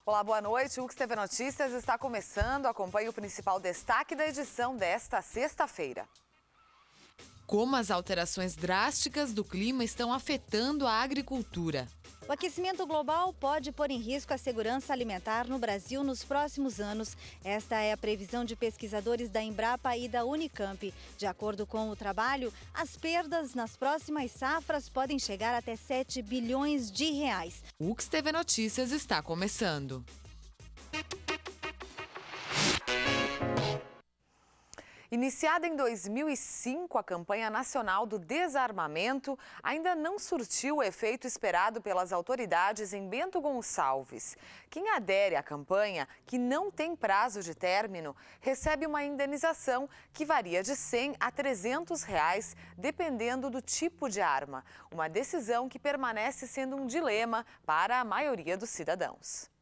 Olá, boa noite. O UXTV Notícias está começando. Acompanhe o principal destaque da edição desta sexta-feira. Como as alterações drásticas do clima estão afetando a agricultura. O aquecimento global pode pôr em risco a segurança alimentar no Brasil nos próximos anos. Esta é a previsão de pesquisadores da Embrapa e da Unicamp. De acordo com o trabalho, as perdas nas próximas safras podem chegar até 7 bilhões de reais. O UXTV Notícias está começando. Iniciada em 2005, a campanha nacional do desarmamento ainda não surtiu o efeito esperado pelas autoridades em Bento Gonçalves. Quem adere à campanha, que não tem prazo de término, recebe uma indenização que varia de R$ 100 a R$ 300, dependendo do tipo de arma. Uma decisão que permanece sendo um dilema para a maioria dos cidadãos.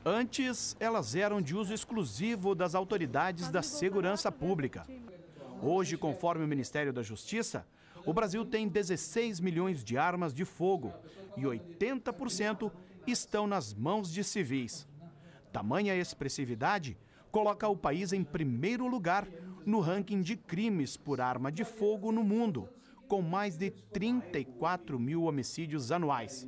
Antes, elas eram de uso exclusivo das autoridades da segurança pública. Hoje, conforme o Ministério da Justiça, o Brasil tem 16 milhões de armas de fogo e 80% estão nas mãos de civis. Tamanha expressividade coloca o país em primeiro lugar no ranking de crimes por arma de fogo no mundo, com mais de 34 mil homicídios anuais.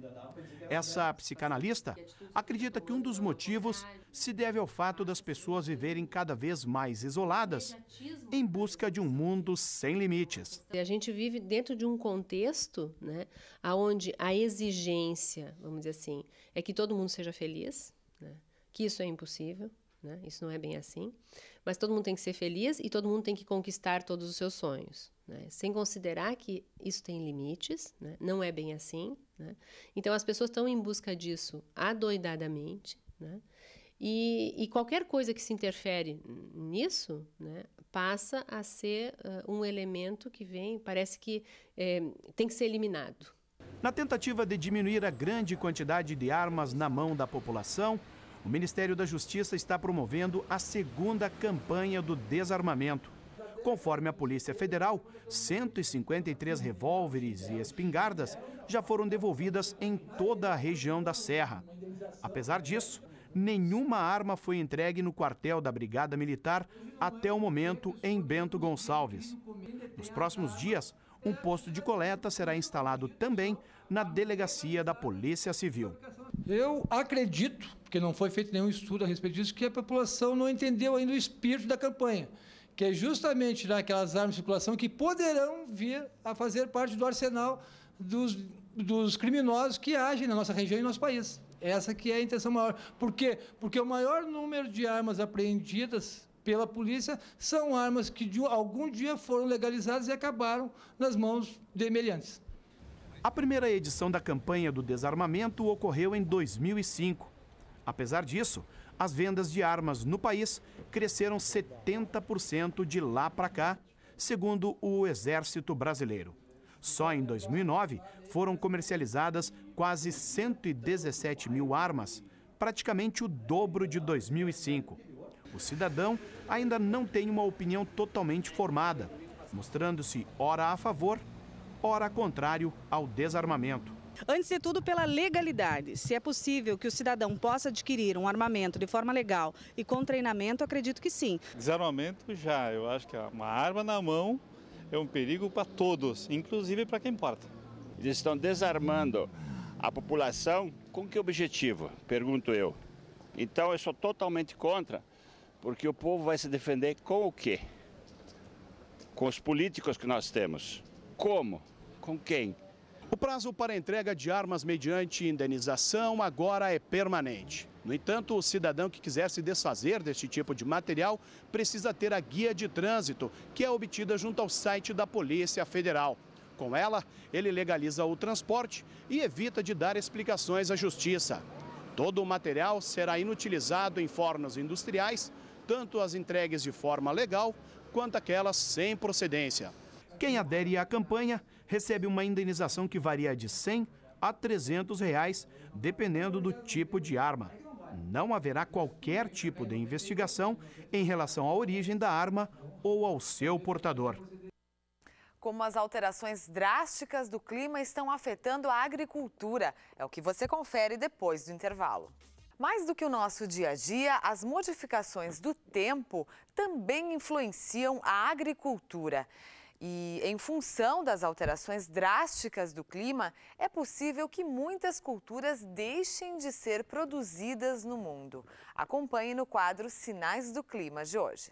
Essa psicanalista acredita que um dos motivos se deve ao fato das pessoas viverem cada vez mais isoladas em busca de um mundo sem limites. A gente vive dentro de um contexto, né, onde a exigência, vamos dizer assim, é que todo mundo seja feliz, né, que isso é impossível. Né, isso não é bem assim, mas todo mundo tem que ser feliz e todo mundo tem que conquistar todos os seus sonhos, né, sem considerar que isso tem limites, né, não é bem assim. Né, então as pessoas estão em busca disso adoidadamente, né, e qualquer coisa que se interfere nisso, né, passa a ser um elemento que parece que tem que ser eliminado. Na tentativa de diminuir a grande quantidade de armas na mão da população, o Ministério da Justiça está promovendo a segunda campanha do desarmamento. Conforme a Polícia Federal, 153 revólveres e espingardas já foram devolvidas em toda a região da Serra. Apesar disso, nenhuma arma foi entregue no quartel da Brigada Militar até o momento em Bento Gonçalves. Nos próximos dias, um posto de coleta será instalado também na delegacia da Polícia Civil. Eu acredito, porque não foi feito nenhum estudo a respeito disso, que a população não entendeu ainda o espírito da campanha, que é justamente tirar aquelas armas de circulação que poderão vir a fazer parte do arsenal dos criminosos que agem na nossa região e no nosso país. Essa que é a intenção maior. Por quê? Porque o maior número de armas apreendidas pela polícia são armas que algum dia foram legalizadas e acabaram nas mãos de meliantes. A primeira edição da campanha do desarmamento ocorreu em 2005. Apesar disso, as vendas de armas no país cresceram 70% de lá para cá, segundo o Exército Brasileiro. Só em 2009 foram comercializadas quase 117 mil armas, praticamente o dobro de 2005. O cidadão ainda não tem uma opinião totalmente formada, mostrando-se ora a favor, ora contrário ao desarmamento. Antes de tudo, pela legalidade. Se é possível que o cidadão possa adquirir um armamento de forma legal e com treinamento, acredito que sim. Desarmamento já, eu acho que uma arma na mão é um perigo para todos, inclusive para quem porta. Eles estão desarmando a população com que objetivo? Pergunto eu. Então eu sou totalmente contra, porque o povo vai se defender com o quê? Com os políticos que nós temos. Como? Com quem? O prazo para a entrega de armas mediante indenização agora é permanente. No entanto, o cidadão que quiser se desfazer deste tipo de material precisa ter a guia de trânsito, que é obtida junto ao site da Polícia Federal. Com ela, ele legaliza o transporte e evita de dar explicações à Justiça. Todo o material será inutilizado em fornos industriais, tanto as entregues de forma legal quanto aquelas sem procedência. Quem adere à campanha recebe uma indenização que varia de R$ 100 a R$ 300, dependendo do tipo de arma. Não haverá qualquer tipo de investigação em relação à origem da arma ou ao seu portador. Como as alterações drásticas do clima estão afetando a agricultura, é o que você confere depois do intervalo. Mais do que o nosso dia a dia, as modificações do tempo também influenciam a agricultura. E, em função das alterações drásticas do clima, é possível que muitas culturas deixem de ser produzidas no mundo. Acompanhe no quadro Sinais do Clima de hoje.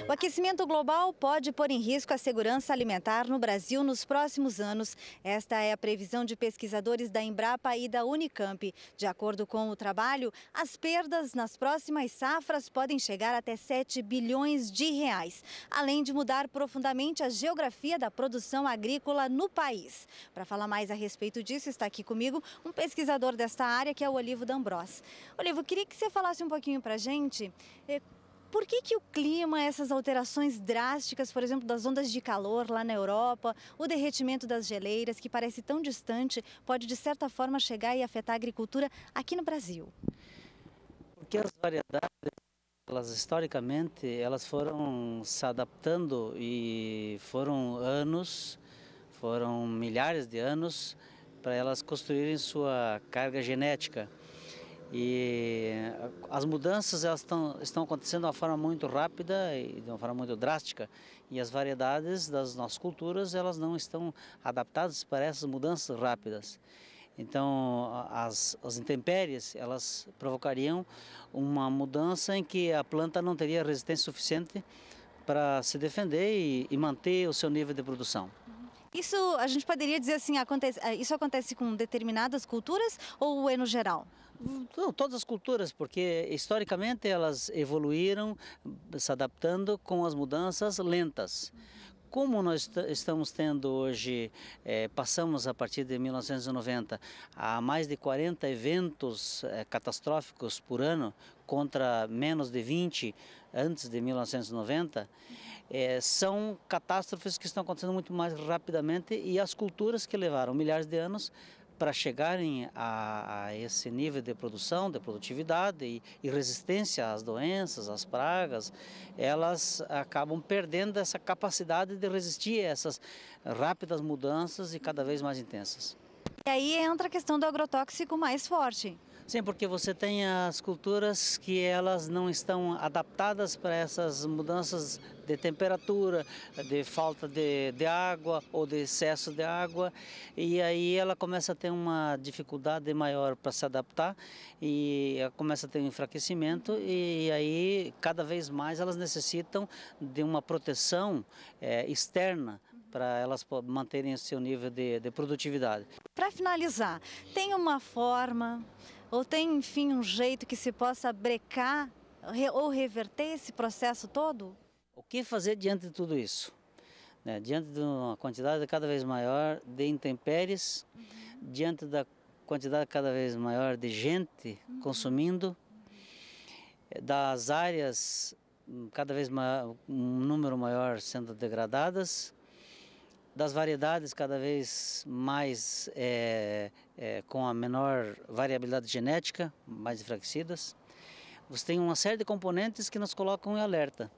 O aquecimento global pode pôr em risco a segurança alimentar no Brasil nos próximos anos. Esta é a previsão de pesquisadores da Embrapa e da Unicamp. De acordo com o trabalho, as perdas nas próximas safras podem chegar até 7 bilhões de reais, além de mudar profundamente a geografia da produção agrícola no país. Para falar mais a respeito disso, está aqui comigo um pesquisador desta área, que é o Olivo D'Ambros. Olivo, queria que você falasse um pouquinho para a gente. Por que o clima, essas alterações drásticas, por exemplo, das ondas de calor lá na Europa, o derretimento das geleiras, que parece tão distante, pode de certa forma chegar e afetar a agricultura aqui no Brasil? Porque as variedades, elas historicamente, elas foram se adaptando e foram milhares de anos para elas construírem sua carga genética. E as mudanças elas estão acontecendo de uma forma muito rápida e de uma forma muito drástica. E as variedades das nossas culturas elas não estão adaptadas para essas mudanças rápidas. Então as intempéries elas provocariam uma mudança em que a planta não teria resistência suficiente para se defender e manter o seu nível de produção. Isso a gente poderia dizer assim, isso acontece com determinadas culturas ou é no geral? Todas as culturas, porque historicamente elas evoluíram se adaptando com as mudanças lentas. Como nós estamos tendo hoje, passamos a partir de 1990 a mais de 40 eventos catastróficos por ano, contra menos de 20 antes de 1990, são catástrofes que estão acontecendo muito mais rapidamente e as culturas que levaram milhares de anos para chegarem a esse nível de produção, de produtividade e resistência às doenças, às pragas, elas acabam perdendo essa capacidade de resistir a essas rápidas mudanças e cada vez mais intensas. E aí entra a questão do agrotóxico mais forte. Sim, porque você tem as culturas que elas não estão adaptadas para essas mudanças de temperatura, de falta de água ou de excesso de água, e aí ela começa a ter uma dificuldade maior para se adaptar e começa a ter um enfraquecimento e aí cada vez mais elas necessitam de uma proteção externa para elas manterem o seu nível de produtividade. Para finalizar, tem uma forma ou tem, enfim, um jeito que se possa brecar ou reverter esse processo todo? O que fazer diante de tudo isso? Diante de uma quantidade cada vez maior de intempéries, diante da quantidade cada vez maior de gente consumindo, das áreas cada vez maior, um número maior sendo degradadas, das variedades cada vez mais com a menor variabilidade genética, mais enfraquecidas. Você tem uma série de componentes que nos colocam em alerta.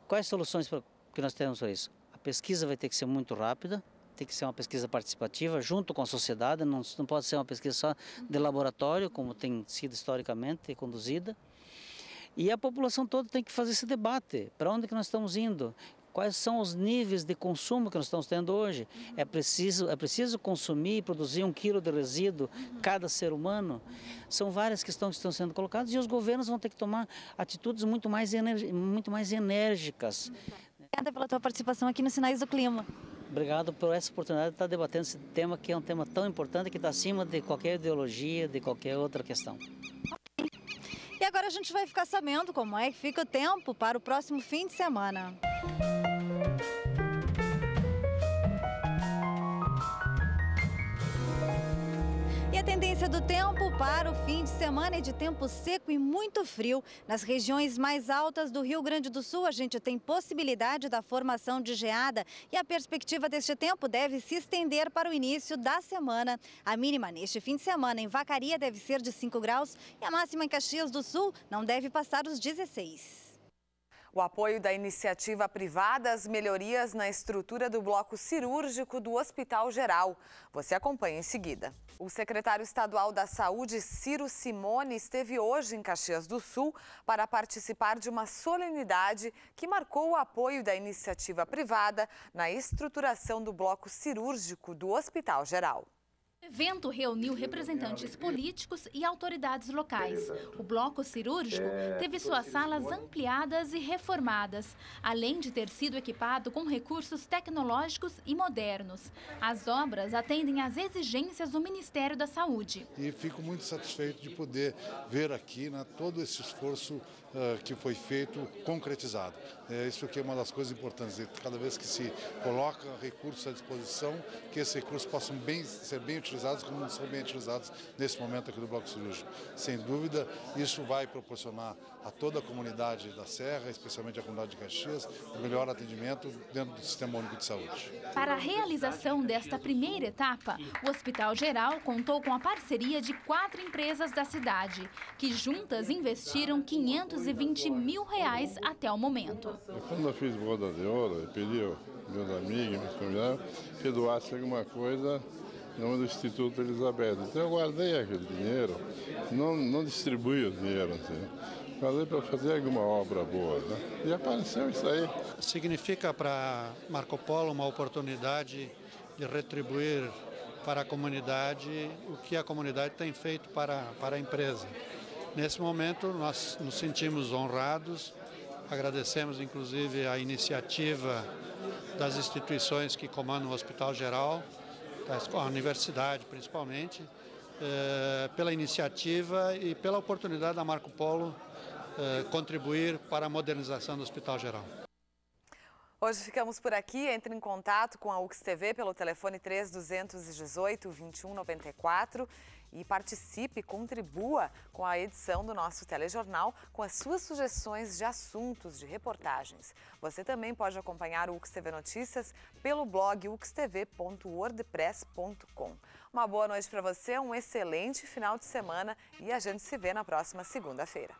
Quais soluções que nós temos para isso? A pesquisa vai ter que ser muito rápida, tem que ser uma pesquisa participativa junto com a sociedade, não pode ser uma pesquisa só de laboratório, como tem sido historicamente conduzida. E a população toda tem que fazer esse debate, para onde que nós estamos indo? Quais são os níveis de consumo que nós estamos tendo hoje? É preciso consumir e produzir 1 quilo de resíduo cada ser humano? São várias questões que estão sendo colocadas e os governos vão ter que tomar atitudes muito mais enérgicas. Obrigada pela tua participação aqui no Sinais do Clima. Obrigado por essa oportunidade de estar debatendo esse tema, que é um tema tão importante que está acima de qualquer ideologia, de qualquer outra questão. E agora a gente vai ficar sabendo como é que fica o tempo para o próximo fim de semana. E a tendência do tempo para o fim de semana é de tempo seco e muito frio. Nas regiões mais altas do Rio Grande do Sul, a gente tem possibilidade da formação de geada e a perspectiva deste tempo deve se estender para o início da semana. A mínima neste fim de semana em Vacaria deve ser de 5 graus e a máxima em Caxias do Sul não deve passar os 16. O apoio da iniciativa privada às melhorias na estrutura do bloco cirúrgico do Hospital Geral. Você acompanha em seguida. O secretário estadual da Saúde, Ciro Simone, esteve hoje em Caxias do Sul para participar de uma solenidade que marcou o apoio da iniciativa privada na estruturação do bloco cirúrgico do Hospital Geral. O evento reuniu representantes políticos e autoridades locais. O bloco cirúrgico teve suas salas ampliadas e reformadas, além de ter sido equipado com recursos tecnológicos e modernos. As obras atendem às exigências do Ministério da Saúde. E fico muito satisfeito de poder ver aqui, né, todo esse esforço que foi feito concretizado. Isso aqui é uma das coisas importantes. Cada vez que se coloca recursos à disposição, que esses recursos possam ser bem utilizados como não são bem utilizados nesse momento aqui do bloco cirúrgico. Sem dúvida, isso vai proporcionar a toda a comunidade da Serra, especialmente a comunidade de Caxias, o melhor atendimento dentro do Sistema Único de Saúde. Para a realização desta primeira etapa, o Hospital Geral contou com a parceria de 4 empresas da cidade, que juntas investiram R$520 mil até o momento. Quando eu fiz boda de ouro, eu pedi aos meus amigos, meus familiares, que doassem alguma coisa em nome do Instituto Elizabeth. Então eu guardei aquele dinheiro, não distribuí o dinheiro assim. Falei para fazer alguma obra boa, né? E apareceu isso aí. Significa para Marco Polo uma oportunidade de retribuir para a comunidade o que a comunidade tem feito para a empresa. Nesse momento nós nos sentimos honrados, agradecemos inclusive a iniciativa das instituições que comandam o Hospital Geral, a universidade principalmente, pela iniciativa e pela oportunidade da Marco Polo contribuir para a modernização do Hospital Geral. Hoje ficamos por aqui. Entre em contato com a UXTV pelo telefone 3218-2194 e participe, contribua com a edição do nosso telejornal com as suas sugestões de assuntos, de reportagens. Você também pode acompanhar o UXTV Notícias pelo blog uxtv.wordpress.com. Uma boa noite para você, um excelente final de semana e a gente se vê na próxima segunda-feira.